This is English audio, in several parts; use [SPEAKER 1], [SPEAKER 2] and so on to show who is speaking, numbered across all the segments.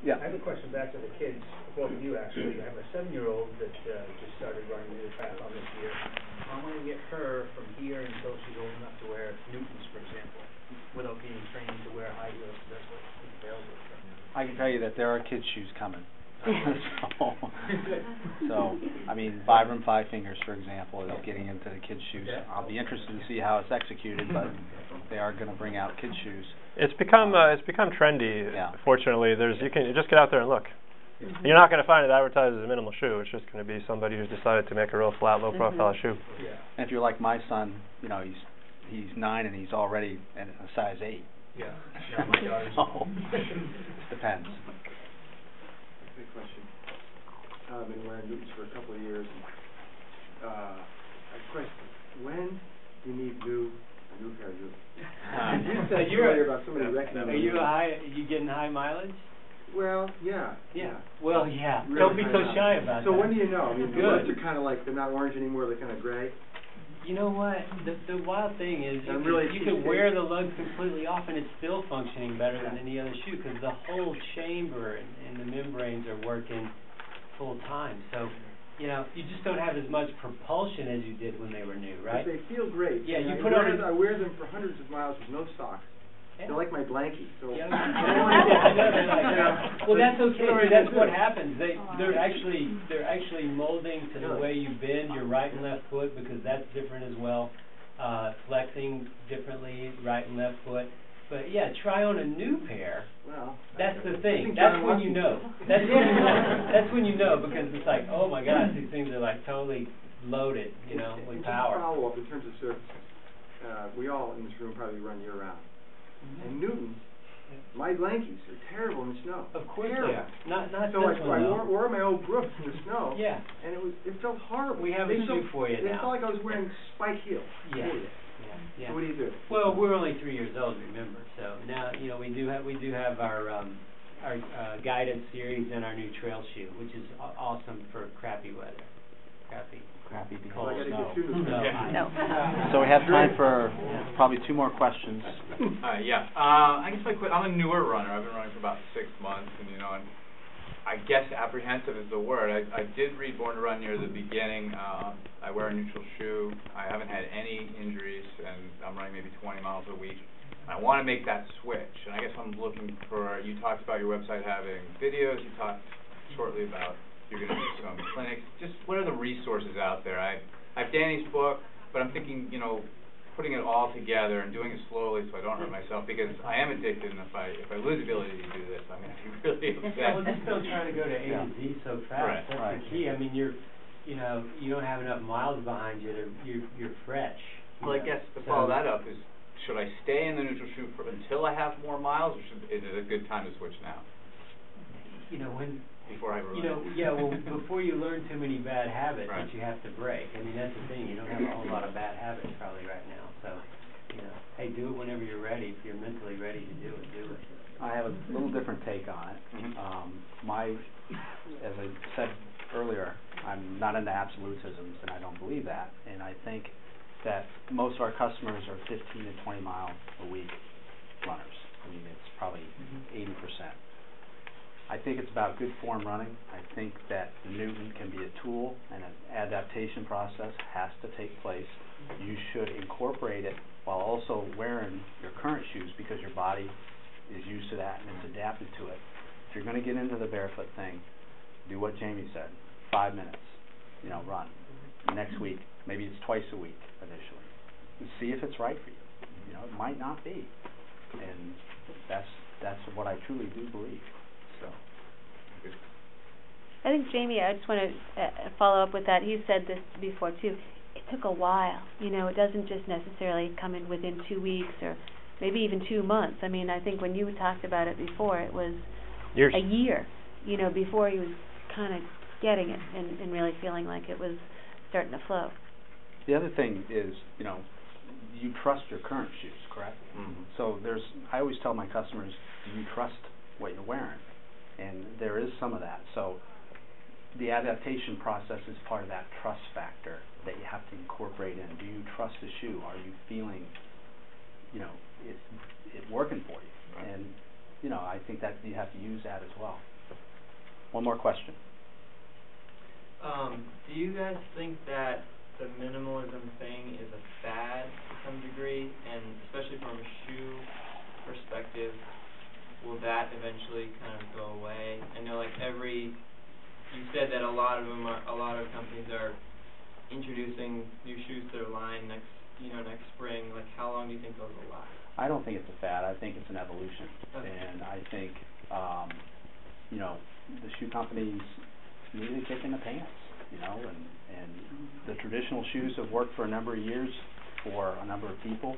[SPEAKER 1] Yeah.
[SPEAKER 2] I have a question back to the kids, both of you actually. I have a 7-year-old that just started running the triathlon this year. I want to get her from here until she's old enough to wear Newtons, for example, without being trained to wear high heels. That's what entails it right now.
[SPEAKER 1] I can tell you that there are kids' shoes coming. so, I mean, Vibram Five Fingers, for example, is getting into the kids' shoes. I'll be interested to see how it's executed, but they are going to bring out kids' shoes.
[SPEAKER 3] It's become trendy.
[SPEAKER 1] Yeah.
[SPEAKER 3] Fortunately, you can just get out there and look. You're not going to find it advertised as a minimal shoe. It's just going to be somebody who's decided to make a real flat, low-profile shoe.
[SPEAKER 2] Yeah.
[SPEAKER 1] And if you're like my son, you know, he's 9 and he's already a size 8.
[SPEAKER 2] Yeah. My daughter's
[SPEAKER 1] depends.
[SPEAKER 4] Good question. I've been wearing Newtons for a couple of years. A question: when do you need a new pair of Newtons? You said earlier about somebody recommending.
[SPEAKER 5] Are you getting high mileage?
[SPEAKER 4] Well, yeah.
[SPEAKER 5] Well, yeah.
[SPEAKER 4] Really
[SPEAKER 5] Don't be so shy about that.
[SPEAKER 4] So when do you know? I mean, the
[SPEAKER 5] Good.
[SPEAKER 4] ones are kind of like, they're not orange anymore, they're kind of gray.
[SPEAKER 5] You know what? The wild thing is you could wear the lugs completely off and it's still functioning better than any other shoe because the whole chamber and the membranes are working full time. So, you know, you just don't have as much propulsion as you did when they were new, right?
[SPEAKER 4] But they feel great.
[SPEAKER 5] Yeah,
[SPEAKER 4] I wear them for hundreds of miles with no socks.
[SPEAKER 5] Yeah.
[SPEAKER 4] They're like my blankie. So
[SPEAKER 5] yeah, I know they're like, well, that's okay. See, that's what happens. They're actually molding to the way you bend your right and left foot because that's different as well. Flexing differently, right and left foot. But yeah, try on a new pair.
[SPEAKER 4] Well,
[SPEAKER 5] that's the thing. That's when you know. That's when you know. That's when you know because it's like, oh my gosh, these things are like totally loaded, you know, with power.
[SPEAKER 4] Follow up in terms of surfaces. We all in this room probably run year round. And Newtons, my blankies are terrible in the snow.
[SPEAKER 5] Of course
[SPEAKER 4] terrible.
[SPEAKER 5] they are. Not
[SPEAKER 4] so
[SPEAKER 5] this
[SPEAKER 4] I wore my old Brooks in the snow.
[SPEAKER 5] Yeah.
[SPEAKER 4] And it felt horrible.
[SPEAKER 5] We have a shoe for you now.
[SPEAKER 4] It felt like I was wearing spike heels.
[SPEAKER 5] Yeah.
[SPEAKER 4] So what do you do?
[SPEAKER 5] Well, we're only 3 years old, remember. So now, you know, we do have our guidance series and our new trail shoe, which is awesome for crappy weather. Crappy cold snow.
[SPEAKER 6] No.
[SPEAKER 1] So we have time for probably 2 more questions.
[SPEAKER 7] I guess I'm a newer runner. I've been running for about 6 months, and I guess apprehensive is the word. I did read Born to Run near the beginning. I wear a neutral shoe. I haven't had any injuries, and I'm running maybe 20 miles a week. I want to make that switch, and I guess I'm looking for. You talked about your website having videos. You talked shortly about you're going to do some clinics. Just what are the resources out there? I have Danny's book, but I'm thinking, putting it all together and doing it slowly so I don't hurt myself because I am addicted, and if I lose the ability to do this, I'm going to be really upset.
[SPEAKER 5] Well, just don't try to go to A to Z so fast.
[SPEAKER 7] Right.
[SPEAKER 5] That's the key. I mean, you don't have enough miles behind you you're fresh.
[SPEAKER 7] Well, I guess to follow that up is, should I stay in the neutral shoe until I have more miles, or is it a good time to switch now? Before I ruin it.
[SPEAKER 5] Before you learn too many bad habits
[SPEAKER 7] right.
[SPEAKER 5] that you have to break. I mean, that's the thing. You don't have a whole lot of bad habits probably right now. So, hey, do it whenever you're ready. If you're mentally ready to do it, do it.
[SPEAKER 1] I have a little different take on it. As I said earlier, I'm not into absolutisms, and I don't believe that. And I think that most of our customers are 15 to 20 mile a week runners. I mean, it's probably 80%. I think it's about good form running. I think that the Newton can be a tool, and an adaptation process has to take place. You should incorporate it while also wearing your current shoes because your body is used to that and it's adapted to it. If you're going to get into the barefoot thing, do what Jamie said, 5 minutes, run. Next week, maybe it's twice a week initially. And see if it's right for you. It might not be. And that's what I truly do believe. So,
[SPEAKER 6] I think Jamie, I just want to follow up with that. He said this before too. It took a while. It doesn't just necessarily come in within 2 weeks or maybe even 2 months. I mean, I think when you talked about it before, it was
[SPEAKER 3] years.
[SPEAKER 6] A year. Before he was kind of getting it and really feeling like it was starting to flow.
[SPEAKER 1] The other thing is, you trust your current shoes, correct?
[SPEAKER 7] Mm-hmm.
[SPEAKER 1] So I always tell my customers, do you trust what you're wearing? And there is some of that. So the adaptation process is part of that trust factor that you have to incorporate in. Do you trust the shoe? Are you feeling, it working for you?
[SPEAKER 7] Right.
[SPEAKER 1] And you know, I think that you have to use that as well. One more question.
[SPEAKER 8] Do you guys think that the minimalism thing is a fad to some degree, and especially from a shoe perspective, will that eventually kind of go away? I know, like, you said that a lot of companies are introducing new shoes to their line next spring. Like, how long do you think those will last?
[SPEAKER 1] I don't think it's a fad. I think it's an evolution. Okay. And I think, you know, the shoe companies need a kick in the pants, you know, and the traditional shoes have worked for a number of years for a number of people.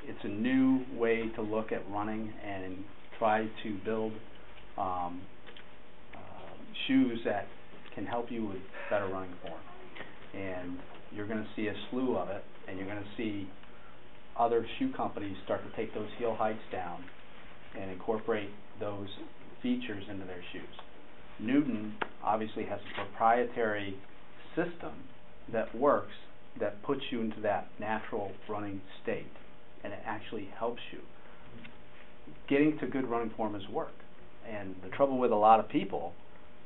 [SPEAKER 1] It's a new way to look at running and try to build shoes that can help you with better running form. And you're going to see a slew of it, and you're going to see other shoe companies start to take those heel heights down and incorporate those features into their shoes. Newton obviously has a proprietary system that works, that puts you into that natural running state, and it actually helps you. Getting to good running form is work, and the trouble with a lot of people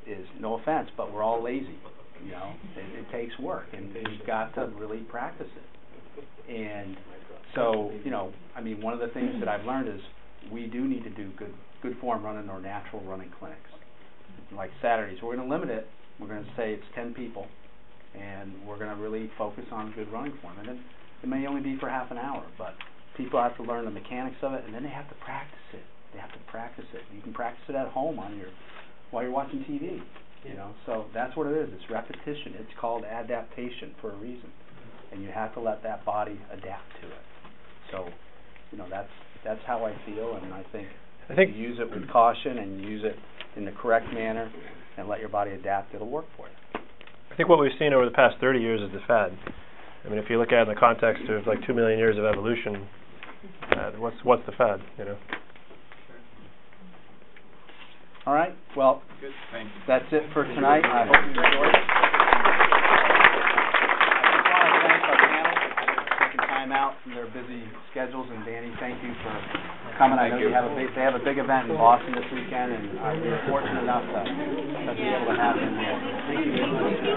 [SPEAKER 1] is, no offense, but we're all lazy. You know, it takes work, and you've got to really practice it. And so, you know, I mean, one of the things that I've learned is we do need to do good form running or natural running clinics. Like Saturdays, we're going to limit it. We're going to say it's 10 people, and we're going to really focus on good running form. And it may only be for half an hour, but people have to learn the mechanics of it, and then they have to practice it. They have to practice it. You can practice it at home while you're watching TV. You know, so that's what it is. It's repetition. It's called adaptation for a reason, and you have to let that body adapt to it. So, you know, that's how I feel, and I think if you use it with caution and use it in the correct manner and let your body adapt, it'll work for you.
[SPEAKER 3] I think what we've seen over the past 30 years is the fad. I mean, if you look at it in the context of like 2 million years of evolution, what's the fad? You know.
[SPEAKER 1] All right. Well,
[SPEAKER 7] good. Thank you.
[SPEAKER 1] That's it for tonight. I hope you enjoyed it. I just want to thank our panel for taking time out from their busy schedules, and Danny, thank you for coming. I know they have a big event in Boston this weekend, and we were fortunate enough to be able to have them here. Thank you.